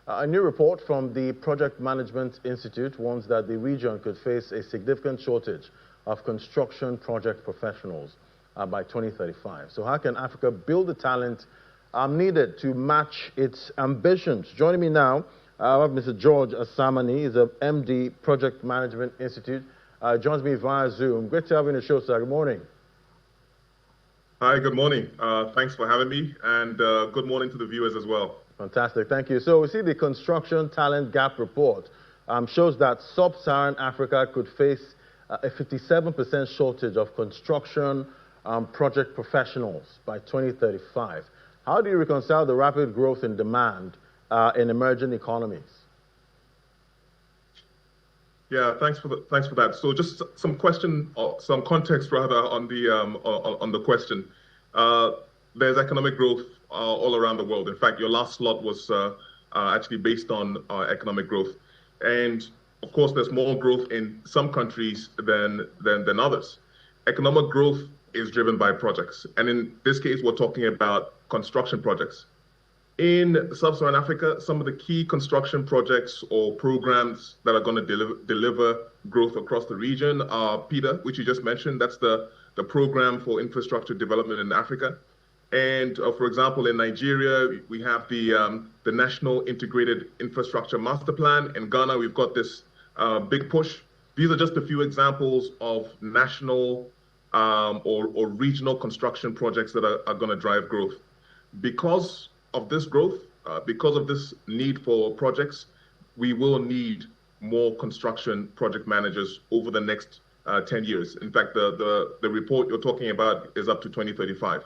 A new report from the Project Management Institute warns that the region could face a significant shortage of construction project professionals by 2035. So how can Africa build the talent needed to match its ambitions? Joining me now, I have Mr. George Asamani. He's a MD, Project Management Institute. Joins me via Zoom. Great to have you on the show, sir. Good morning. Hi, good morning. Thanks for having me, and good morning to the viewers as well. Fantastic, thank you. So we see the Construction Talent Gap Report shows that sub-Saharan Africa could face a 57% shortage of construction project professionals by 2035. How do you reconcile the rapid growth in demand in emerging economies? Yeah, thanks for that. So just some context rather on the question. There's economic growth all around the world. In fact, your last slot was actually based on economic growth, and of course, there's more growth in some countries than others. Economic growth is driven by projects, and in this case, we're talking about construction projects. In sub-Saharan Africa, some of the key construction projects or programs that are going to deliver growth across the region are PIDA, which you just mentioned. That's the Program for Infrastructure Development in Africa. And for example, in Nigeria, we have the National Integrated Infrastructure Master Plan. In Ghana, we've got this big push. These are just a few examples of national or regional construction projects that are going to drive growth. Because of this growth, because of this need for projects, we will need more construction project managers over the next 10 years. In fact, the report you're talking about is up to 2035.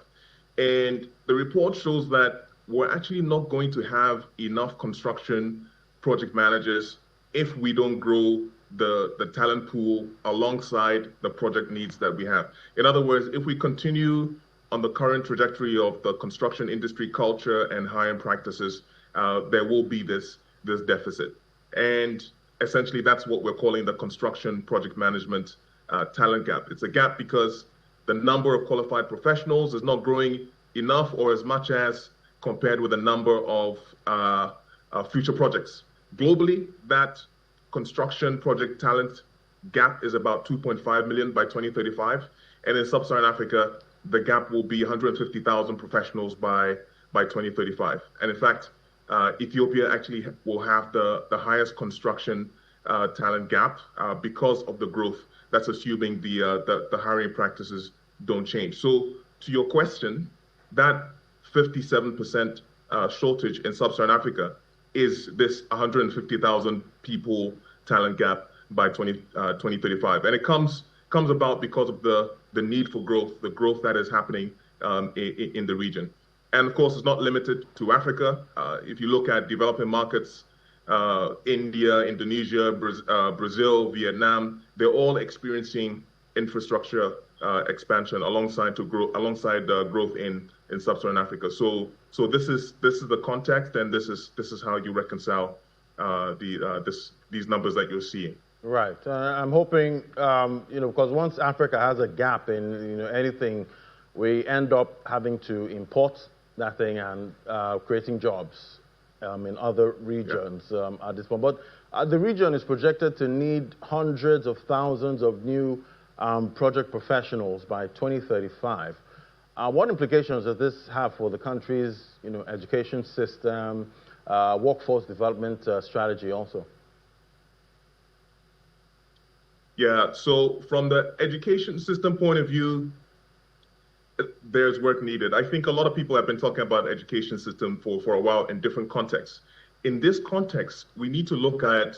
And the report shows that we're actually not going to have enough construction project managers if we don't grow the talent pool alongside the project needs that we have. In other words, if we continue on the current trajectory of the construction industry culture and hiring practices, there will be this deficit. And essentially, that's what we're calling the construction project management talent gap. It's a gap because the number of qualified professionals is not growing enough or as much as compared with the number of future projects. Globally, that construction project talent gap is about 2.5 million by 2035. And in sub-Saharan Africa, the gap will be 150,000 professionals by 2035. And in fact, Ethiopia actually will have the highest construction talent gap because of the growth. That's assuming the hiring practices don't change. So to your question, that 57% shortage in sub-Saharan Africa is this 150,000 people talent gap by 2035. And it comes about because of the need for growth, the growth that is happening in the region. And of course, it's not limited to Africa. If you look at developing markets, India, Indonesia, Brazil, Vietnam, they're all experiencing infrastructure expansion alongside growth in sub-Saharan Africa. So this is the context, and this is how you reconcile these numbers that you're seeing. Right. I'm hoping, because once Africa has a gap in anything, we end up having to import that thing and creating jobs in other regions at this point. But the region is projected to need hundreds of thousands of new project professionals by 2035. What implications does this have for the country's education system, workforce development strategy also? Yeah, so from the education system point of view, there's work needed. I think a lot of people have been talking about the education system for a while in different contexts. In this context, we need to look at,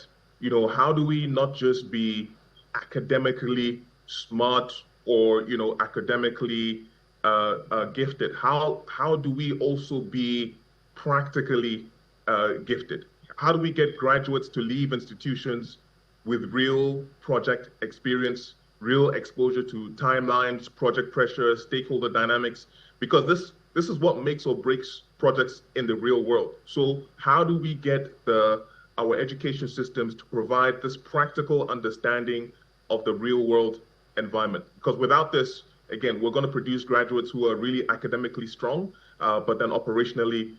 how do we not just be academically smart or, academically gifted? How do we also be practically gifted? How do we get graduates to leave institutions with real project experience, real exposure to timelines, project pressure, stakeholder dynamics? Because this is what makes or breaks projects in the real world. So how do we get our education systems to provide this practical understanding of the real world environment? Because without this, again, we're going to produce graduates who are really academically strong, but then operationally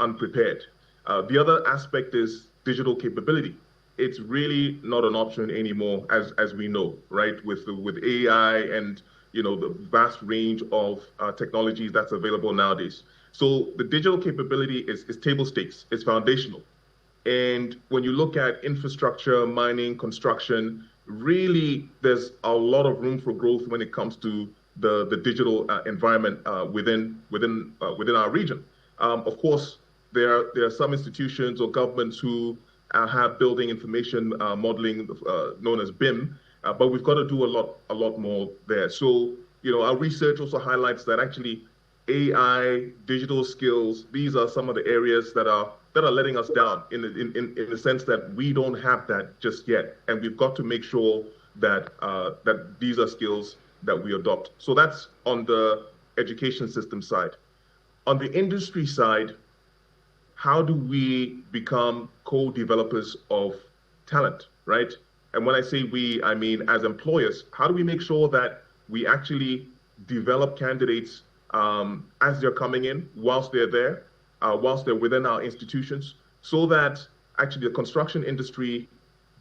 unprepared. The other aspect is digital capability. It's really not an option anymore, as we know, right? With AI and the vast range of technologies that's available nowadays. So the digital capability is table stakes. It's foundational. And when you look at infrastructure, mining, construction, really there's a lot of room for growth when it comes to the digital environment within our region. Of course, there are some institutions or governments who have building information modeling known as BIM, but we've got to do a lot more there. So our research also highlights that actually AI, digital skills, these are some of the areas that are letting us down in the sense that we don't have that just yet, and we've got to make sure that that these are skills that we adopt. So that's on the education system side. On the industry side, how do we become co-developers of talent, right? And when I say we, I mean as employers, how do we make sure that we actually develop candidates as they're coming in, whilst they're there, whilst they're within our institutions, so that actually the construction industry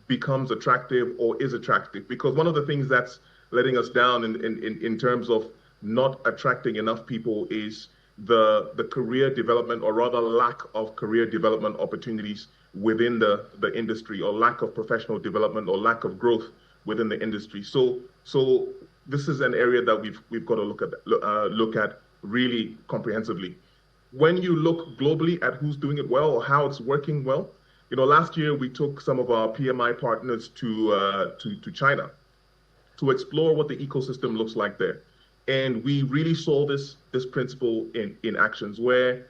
becomes attractive or is attractive? Because one of the things that's letting us down in terms of not attracting enough people is the career development, or rather lack of career development opportunities within the industry, or lack of professional development, or lack of growth within the industry. So this is an area that we've got to look at really comprehensively. When you look globally at who's doing it well or how it's working well, last year we took some of our PMI partners to China to explore what the ecosystem looks like there. And we really saw this principle in actions where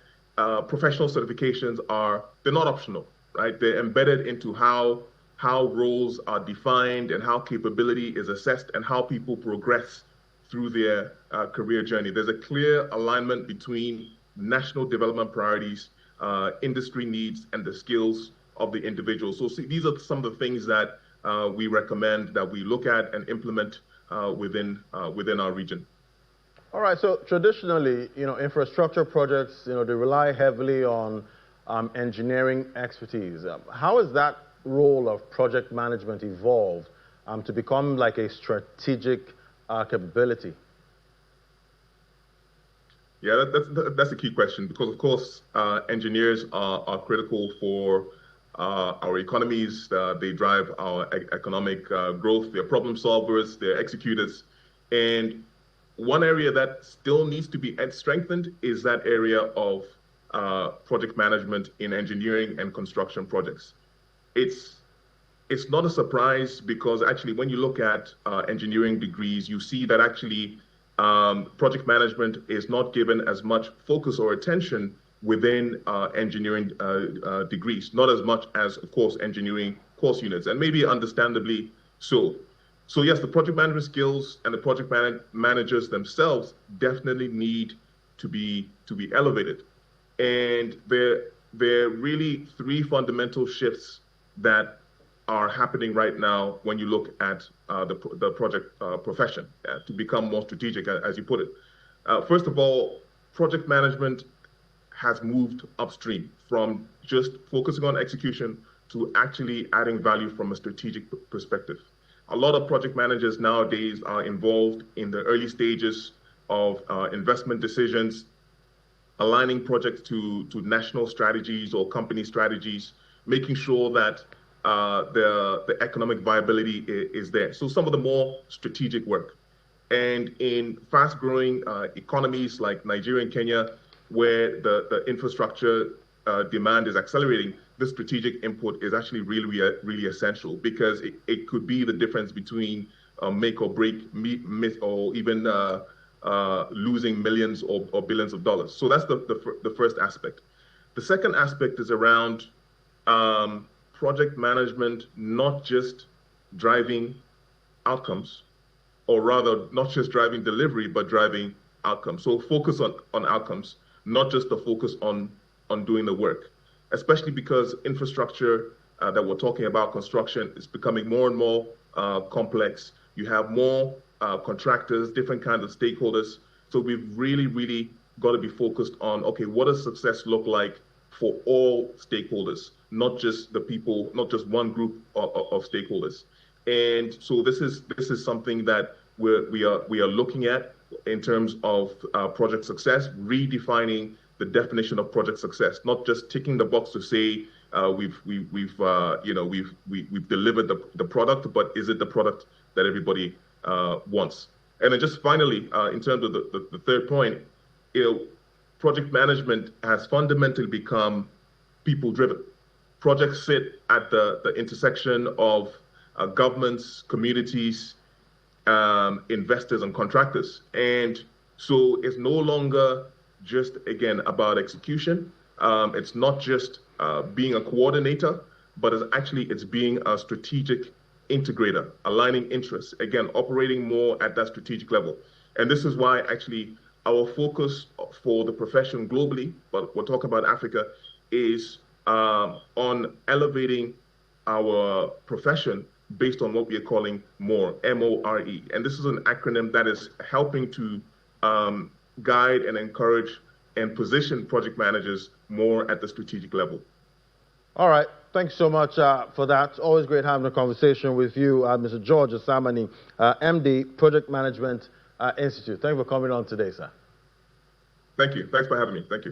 professional certifications they're not optional, right? They're embedded into how roles are defined and how capability is assessed and how people progress through their career journey. There's a clear alignment between national development priorities, industry needs, and the skills of the individual. So these are some of the things that we recommend that we look at and implement within our region. All right, so traditionally, infrastructure projects, they rely heavily on engineering expertise. How has that role of project management evolved to become like a strategic capability? Yeah, that's a key question, because of course engineers are critical for our economies. They drive our economic growth. They're problem solvers. They're executors, and one area that still needs to be strengthened is that area of project management in engineering and construction projects. It's not a surprise, because actually when you look at engineering degrees, you see that actually project management is not given as much focus or attention within engineering degrees, not as much as, of course, engineering course units, and maybe understandably so. So yes, the project management skills and the project managers themselves definitely need to be elevated. And there are really three fundamental shifts that are happening right now when you look at the project profession to become more strategic, as you put it. First of all, project management has moved upstream from just focusing on execution to actually adding value from a strategic perspective. A lot of project managers nowadays are involved in the early stages of investment decisions, aligning projects to national strategies or company strategies, making sure that the economic viability is there. So some of the more strategic work. And in fast-growing economies like Nigeria and Kenya, where the infrastructure demand is accelerating, this strategic input is actually really essential, because it could be the difference between make or break, or even losing millions or billions of dollars. So that's the first aspect. The second aspect is around project management, not just driving outcomes, or rather not just driving delivery, but driving outcomes. So focus on outcomes, not just the focus on doing the work, especially because infrastructure that we're talking about, construction, is becoming more and more complex. You have more contractors, different kinds of stakeholders. So we've really got to be focused on, okay, what does success look like for all stakeholders, not just the people, not just one group of stakeholders. And so this is something that we are looking at in terms of project success, redefining the definition of project success, not just ticking the box to say we've delivered the product, but is it the product that everybody wants? And then just finally, in terms of the third point, project management has fundamentally become people-driven. Projects sit at the intersection of governments, communities, investors, and contractors. And so it's no longer just, again, about execution. It's not just being a coordinator, but it's being a strategic integrator, aligning interests, again, operating more at that strategic level. And this is why actually our focus for the profession globally, but we'll talk about Africa, is on elevating our profession based on what we are calling MORE, M-O-R-E. And this is an acronym that is helping to guide and encourage and position project managers more at the strategic level. All right. Thanks so much for that. Always great having a conversation with you, Mr. George Asamani, MD, Project Management Institute. Thank you for coming on today, sir. Thank you. Thanks for having me. Thank you.